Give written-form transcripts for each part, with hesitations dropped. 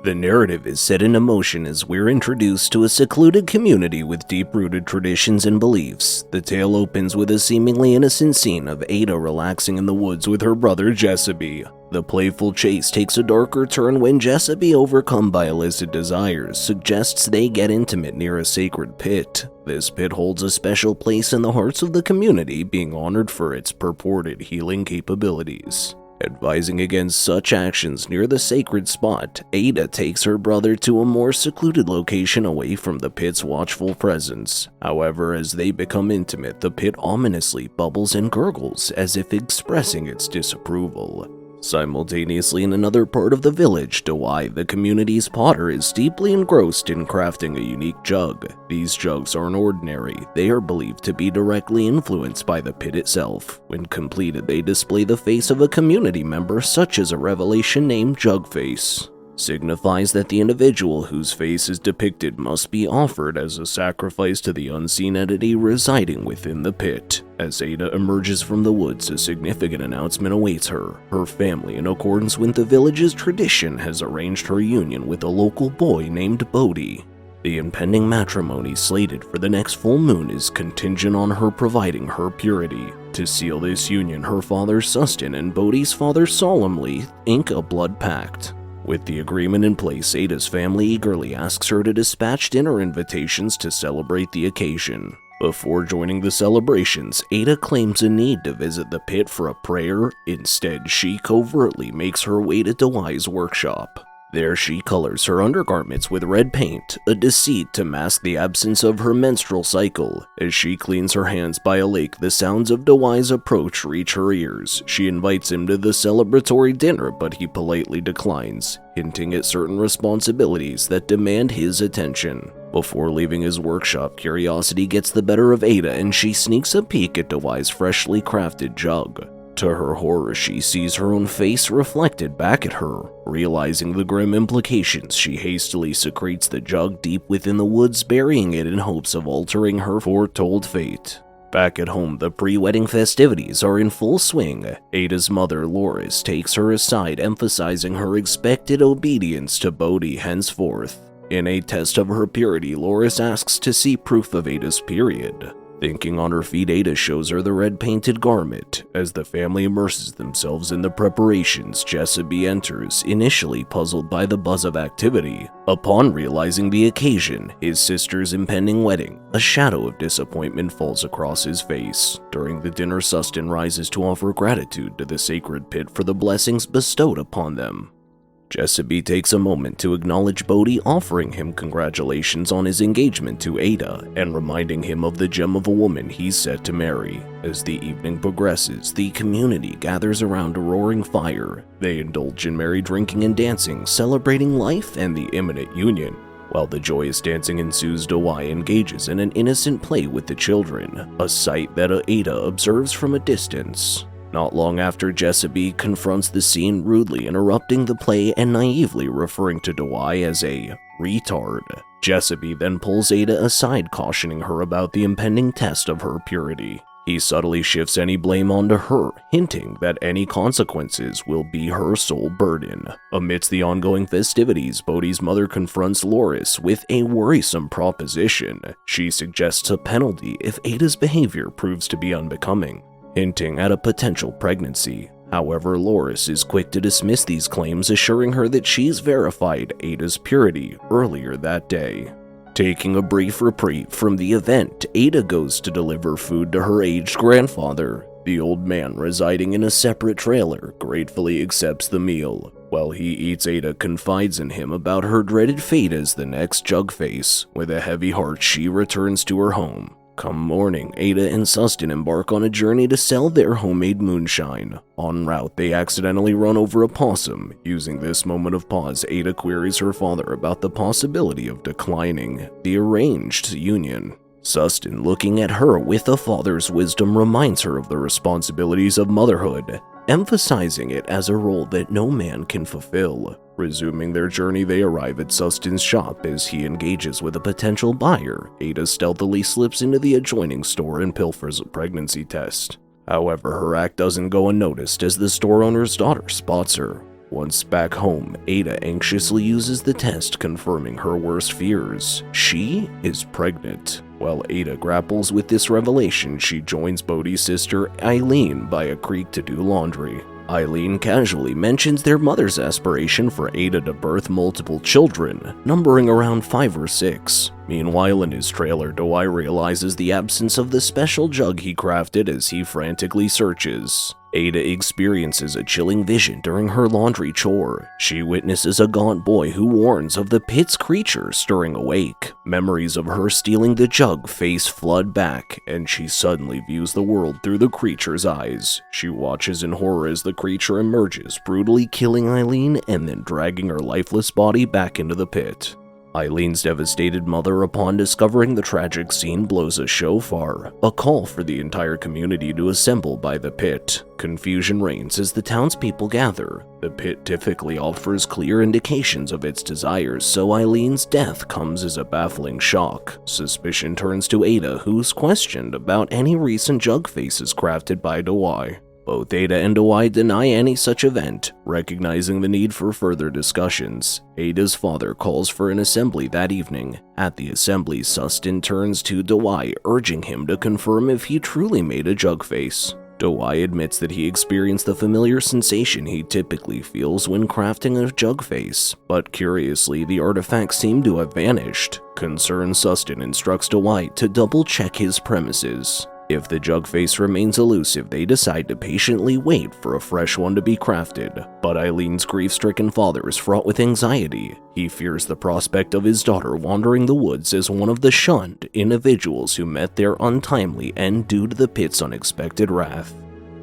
The narrative is set in motion as we're introduced to a secluded community with deep-rooted traditions and beliefs. The tale opens with a seemingly innocent scene of Ada relaxing in the woods with her brother Jessuby. The playful chase takes a darker turn when Jessuby, overcome by illicit desires, suggests they get intimate near a sacred pit. This pit holds a special place in the hearts of the community, being honored for its purported healing capabilities. Advising against such actions near the sacred spot, Ada takes her brother to a more secluded location away from the pit's watchful presence. However, as they become intimate, the pit ominously bubbles and gurgles as if expressing its disapproval. Simultaneously, in another part of the village, Dewey, the community's potter, is deeply engrossed in crafting a unique jug. These jugs aren't ordinary. They are believed to be directly influenced by the pit itself. When completed, they display the face of a community member, such as a revelation named Jugface. Signifies that the individual whose face is depicted must be offered as a sacrifice to the unseen entity residing within the pit. As Ada emerges from the woods, a significant announcement awaits her. Her family, in accordance with the village's tradition, has arranged her union with a local boy named Bodhi. The impending matrimony slated for the next full moon is contingent on her providing her purity. To seal this union, her father Sustin and Bodhi's father solemnly ink a blood pact. With the agreement in place, Ada's family eagerly asks her to dispatch dinner invitations to celebrate the occasion. Before joining the celebrations, Ada claims a need to visit the pit for a prayer. Instead, she covertly makes her way to Dewey's workshop. There she colors her undergarments with red paint, a deceit to mask the absence of her menstrual cycle. As she cleans her hands by a lake, the sounds of Dewey's approach reach her ears. She invites him to the celebratory dinner, but he politely declines, hinting at certain responsibilities that demand his attention. Before leaving his workshop, curiosity gets the better of Ada and she sneaks a peek at Dewey's freshly crafted jug. To her horror, she sees her own face reflected back at her. Realizing the grim implications, she hastily secretes the jug deep within the woods, burying it in hopes of altering her foretold fate. Back at home, the pre-wedding festivities are in full swing. Ada's mother, Loris, takes her aside, emphasizing her expected obedience to Bodhi henceforth. In a test of her purity, Loris asks to see proof of Ada's period. Thinking on her feet, Ada shows her the red-painted garment. As the family immerses themselves in the preparations, Jessuby enters, initially puzzled by the buzz of activity. Upon realizing the occasion, his sister's impending wedding, a shadow of disappointment falls across his face. During the dinner, Sustin rises to offer gratitude to the sacred pit for the blessings bestowed upon them. Jessuby takes a moment to acknowledge Bodhi, offering him congratulations on his engagement to Ada and reminding him of the gem of a woman he's set to marry. As the evening progresses, the community gathers around a roaring fire. They indulge in merry drinking and dancing, celebrating life and the imminent union. While the joyous dancing ensues, Dewey engages in an innocent play with the children, a sight that Ada observes from a distance. Not long after, Jessuby confronts the scene, rudely interrupting the play and naively referring to Dewey as a retard. Jessuby then pulls Ada aside, cautioning her about the impending test of her purity. He subtly shifts any blame onto her, hinting that any consequences will be her sole burden. Amidst the ongoing festivities, Bodhi's mother confronts Loris with a worrisome proposition. She suggests a penalty if Ada's behavior proves to be unbecoming, hinting at a potential pregnancy. However, Loris is quick to dismiss these claims, assuring her that she's verified Ada's purity earlier that day. Taking a brief reprieve from the event, Ada goes to deliver food to her aged grandfather. The old man, residing in a separate trailer, gratefully accepts the meal. While he eats, Ada confides in him about her dreaded fate as the next Jugface. With a heavy heart, she returns to her home. Come morning, Ada and Sustin embark on a journey to sell their homemade moonshine. En route, they accidentally run over a possum. Using this moment of pause, Ada queries her father about the possibility of declining the arranged union. Sustin, looking at her with a father's wisdom, reminds her of the responsibilities of motherhood, emphasizing it as a role that no man can fulfill. Resuming their journey, they arrive at Sustin's shop. As he engages with a potential buyer, Ada stealthily slips into the adjoining store and pilfers a pregnancy test. However, her act doesn't go unnoticed as the store owner's daughter spots her. Once back home, Ada anxiously uses the test, confirming her worst fears. She is pregnant. While Ada grapples with this revelation, she joins Bodhi's sister Eileen by a creek to do laundry. Eileen casually mentions their mother's aspiration for Ada to birth multiple children, numbering around 5 or 6. Meanwhile, in his trailer, Douai realizes the absence of the special jug he crafted as he frantically searches. Ada experiences a chilling vision during her laundry chore. She witnesses a gaunt boy who warns of the pit's creature stirring awake. Memories of her stealing the jug face flood back, and she suddenly views the world through the creature's eyes. She watches in horror as the creature emerges, brutally killing Eileen and then dragging her lifeless body back into the pit. Eileen's devastated mother, upon discovering the tragic scene, blows a shofar, a call for the entire community to assemble by the pit. Confusion reigns as the townspeople gather. The pit typically offers clear indications of its desires, so Eileen's death comes as a baffling shock. Suspicion turns to Ada, who's questioned about any recent jug faces crafted by Douai. Both Ada and Douai deny any such event, recognizing the need for further discussions. Ada's father calls for an assembly that evening. At the assembly, Sustin turns to Douai, urging him to confirm if he truly made a jug face. Douai admits that he experienced the familiar sensation he typically feels when crafting a jug face, but curiously, the artifacts seem to have vanished. Concerned, Sustin instructs Douai to double-check his premises. If the jug face remains elusive, they decide to patiently wait for a fresh one to be crafted. But Eileen's grief-stricken father is fraught with anxiety. He fears the prospect of his daughter wandering the woods as one of the shunned individuals who met their untimely end due to the pit's unexpected wrath.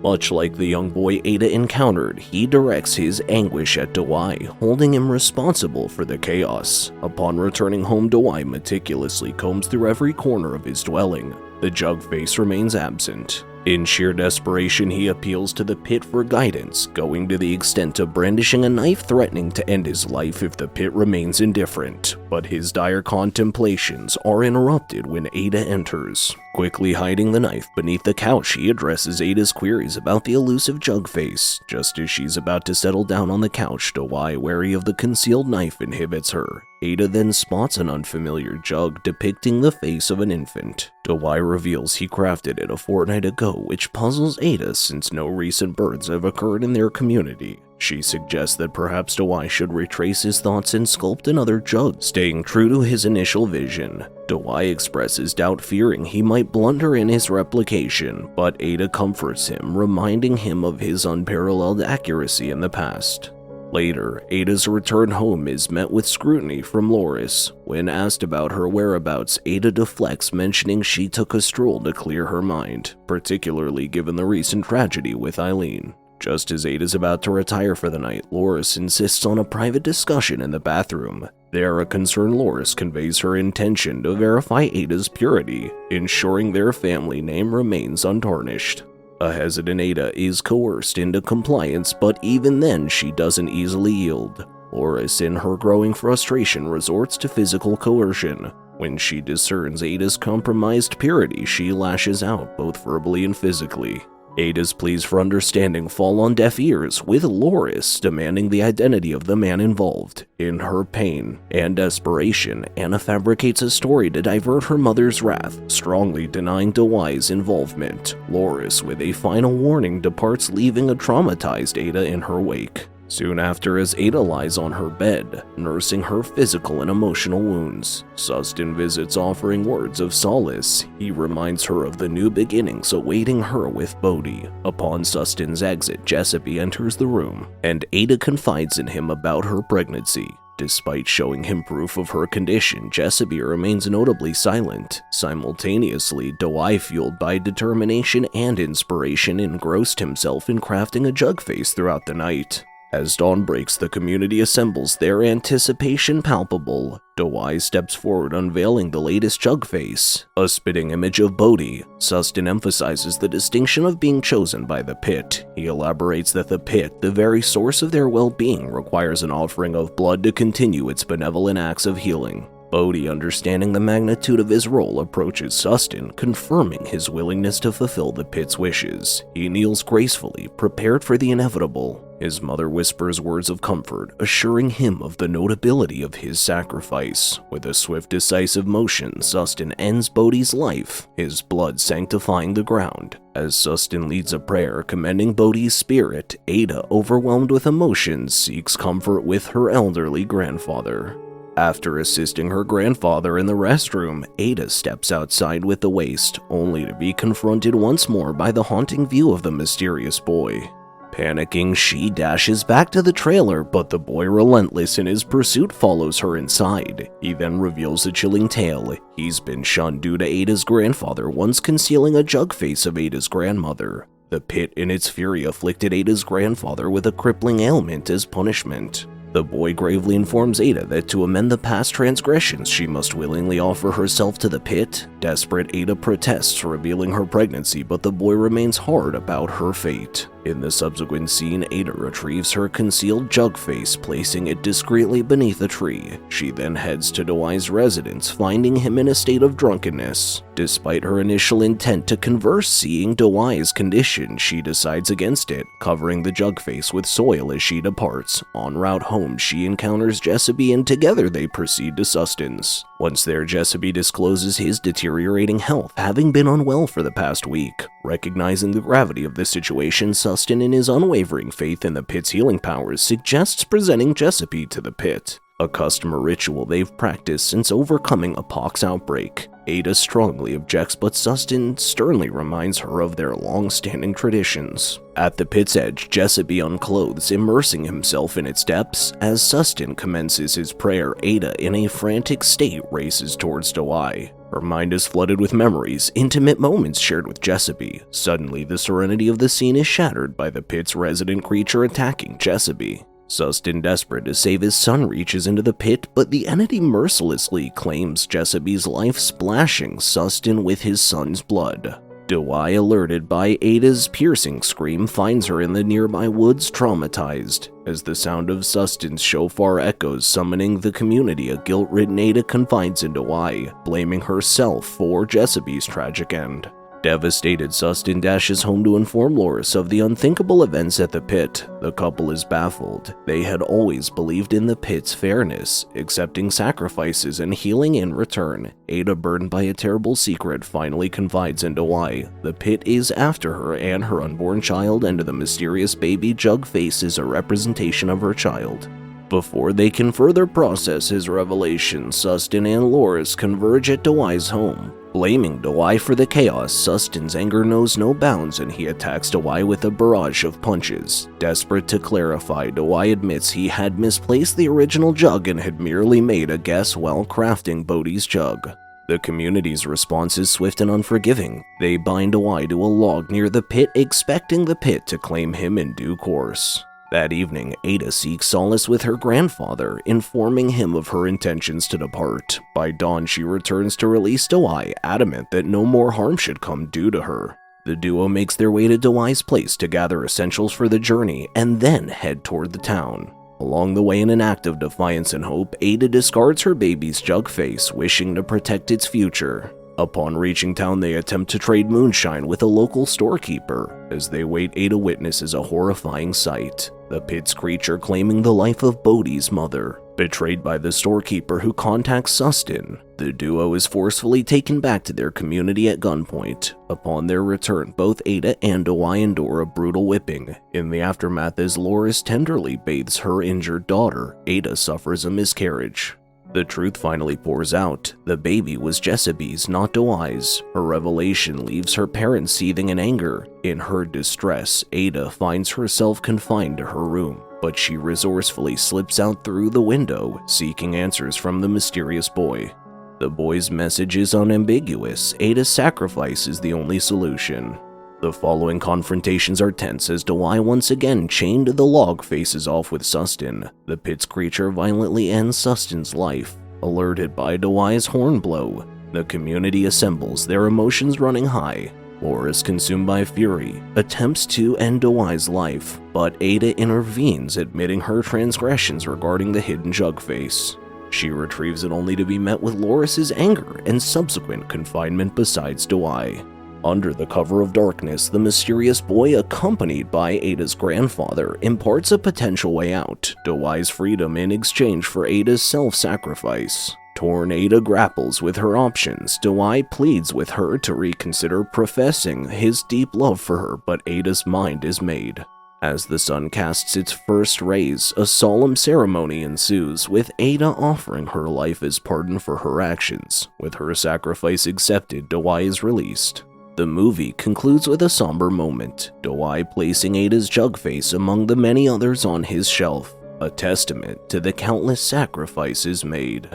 Much like the young boy Ada encountered, he directs his anguish at Douai, holding him responsible for the chaos. Upon returning home, Douai meticulously combs through every corner of his dwelling. The jug face remains absent. In sheer desperation, he appeals to the pit for guidance, going to the extent of brandishing a knife threatening to end his life if the pit remains indifferent. But his dire contemplations are interrupted when Ada enters. Quickly hiding the knife beneath the couch, he addresses Ada's queries about the elusive jug face. Just as she's about to settle down on the couch, Douai, wary of the concealed knife, inhibits her. Ada then spots an unfamiliar jug depicting the face of an infant. Douai reveals he crafted it a fortnight ago, which puzzles Ada since no recent births have occurred in their community. She suggests that perhaps Douai should retrace his thoughts and sculpt another jug, staying true to his initial vision. Douai expresses doubt, fearing he might blunder in his replication, but Ada comforts him, reminding him of his unparalleled accuracy in the past. Later, Ada's return home is met with scrutiny from Loris. When asked about her whereabouts, Ada deflects, mentioning she took a stroll to clear her mind, particularly given the recent tragedy with Eileen. Just as Ada's about to retire for the night, Loris insists on a private discussion in the bathroom. There, a concerned Loris conveys her intention to verify Ada's purity, ensuring their family name remains untarnished. A hesitant Ada is coerced into compliance, but even then she doesn't easily yield. Loris, in her growing frustration, resorts to physical coercion. When she discerns Ada's compromised purity, she lashes out, both verbally and physically. Ada's pleas for understanding fall on deaf ears, with Loris demanding the identity of the man involved. In her pain and desperation, Anna fabricates a story to divert her mother's wrath, strongly denying Douai's involvement. Loris, with a final warning, departs, leaving a traumatized Ada in her wake. Soon after, as Ada lies on her bed, nursing her physical and emotional wounds, Sustin visits, offering words of solace. He reminds her of the new beginnings awaiting her with Bodhi. Upon Sustin's exit, Giuseppe enters the room, and Ada confides in him about her pregnancy. Despite showing him proof of her condition, Giuseppe remains notably silent. Simultaneously, Douai, fueled by determination and inspiration, engrossed himself in crafting a jug face throughout the night. As dawn breaks, the community assembles, their anticipation palpable. Douai steps forward, unveiling the latest jug face, a spitting image of Bodhi. Sustin emphasizes the distinction of being chosen by the pit. He elaborates that the pit, the very source of their well-being, requires an offering of blood to continue its benevolent acts of healing. Bodhi, understanding the magnitude of his role, approaches Sustin, confirming his willingness to fulfill the pit's wishes. He kneels gracefully, prepared for the inevitable. His mother whispers words of comfort, assuring him of the notability of his sacrifice. With a swift, decisive motion, Sustin ends Bodhi's life, his blood sanctifying the ground. As Sustin leads a prayer commending Bodhi's spirit, Ada, overwhelmed with emotions, seeks comfort with her elderly grandfather. After assisting her grandfather in the restroom, Ada steps outside with the waste, only to be confronted once more by the haunting view of the mysterious boy. Panicking, she dashes back to the trailer, but the boy, relentless in his pursuit, follows her inside. He then reveals a chilling tale. He's been shunned due to Ada's grandfather once concealing a jug face of Ada's grandmother. The pit, in its fury, afflicted Ada's grandfather with a crippling ailment as punishment. The boy gravely informs Ada that to amend the past transgressions, she must willingly offer herself to the pit. Desperate, Ada protests, revealing her pregnancy, but the boy remains hard about her fate. In the subsequent scene, Ada retrieves her concealed jug face, placing it discreetly beneath a tree. She then heads to Dewey's residence, finding him in a state of drunkenness. Despite her initial intent to converse, seeing Dewey's condition, she decides against it, covering the jug face with soil as she departs. En route home, she encounters Jessaby, and together they proceed to Sustin's. Once there, Jessaby discloses his deteriorating health, having been unwell for the past week. Recognizing the gravity of the situation, Sustin, in his unwavering faith in the pit's healing powers, suggests presenting Jessaby to the pit, a custom or ritual they've practiced since overcoming a pox outbreak. Ada strongly objects, but Sustin sternly reminds her of their long-standing traditions. At the pit's edge, Jessaby unclothes, immersing himself in its depths. As Sustin commences his prayer, Ada, in a frantic state, races towards Dewey. Her mind is flooded with memories, intimate moments shared with Jessaby. Suddenly, the serenity of the scene is shattered by the pit's resident creature attacking Jessaby. Sustin, desperate to save his son, reaches into the pit, but the entity mercilessly claims Jessaby's life, splashing Sustin with his son's blood. Dewey, alerted by Ada's piercing scream, finds her in the nearby woods, traumatized. As the sound of Sustin's shofar echoes, summoning the community, a guilt-ridden Ada confides in Dewey, blaming herself for Jessaby's tragic end. Devastated, Sustin dashes home to inform Loris of the unthinkable events at the pit. The couple is baffled. They had always believed in the pit's fairness, accepting sacrifices and healing in return. Ada, burdened by a terrible secret, finally confides in Dewey. The pit is after her and her unborn child, and the mysterious baby jug face is a representation of her child. Before they can further process his revelation, Sustin and Loris converge at Dewey's home. Blaming Dewey for the chaos, Sustin's anger knows no bounds, and he attacks Dewey with a barrage of punches. Desperate to clarify, Dewey admits he had misplaced the original jug and had merely made a guess while crafting Bodhi's jug. The community's response is swift and unforgiving. They bind Dewey to a log near the pit, expecting the pit to claim him in due course. That evening, Ada seeks solace with her grandfather, informing him of her intentions to depart. By dawn, she returns to release Dewey, adamant that no more harm should come due to her. The duo makes their way to Dewey's place to gather essentials for the journey, and then head toward the town. Along the way, in an act of defiance and hope, Ada discards her baby's jug face, wishing to protect its future. Upon reaching town, they attempt to trade moonshine with a local storekeeper. As they wait, Ada witnesses a horrifying sight: the pit's creature claiming the life of Bodhi's mother. Betrayed by the storekeeper, who contacts Sustin, the duo is forcefully taken back to their community at gunpoint. Upon their return, both Ada and Dewey endure a brutal whipping. In the aftermath, as Loris tenderly bathes her injured daughter, Ada suffers a miscarriage. The truth finally pours out. The baby was Jessaby's, not Dewey's. Her revelation leaves her parents seething in anger. In her distress, Ada finds herself confined to her room, but she resourcefully slips out through the window, seeking answers from the mysterious boy. The boy's message is unambiguous. Ada's sacrifice is the only solution. The following confrontations are tense as Dewey, once again chained to the log, faces off with Sustin. The pit's creature violently ends Sustin's life. Alerted by Dewey's horn blow, the community assembles, their emotions running high. Loris, consumed by fury, attempts to end Dewey's life, but Ada intervenes, admitting her transgressions regarding the hidden jug face. She retrieves it only to be met with Loris's anger and subsequent confinement beside Douai. Under the cover of darkness, the mysterious boy, accompanied by Ada's grandfather, imparts a potential way out, Douai's freedom in exchange for Ada's self-sacrifice. Torn, Ada grapples with her options. Douai pleads with her to reconsider professing his deep love for her, but Ada's mind is made. As the sun casts its first rays, a solemn ceremony ensues, with Ada offering her life as pardon for her actions. With her sacrifice accepted, Douai is released. The movie concludes with a somber moment, Douai placing Ada's jug face among the many others on his shelf, a testament to the countless sacrifices made.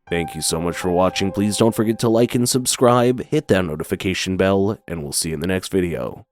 Thank you so much for watching. Please don't forget to like and subscribe, hit that notification bell, and we'll see you in the next video.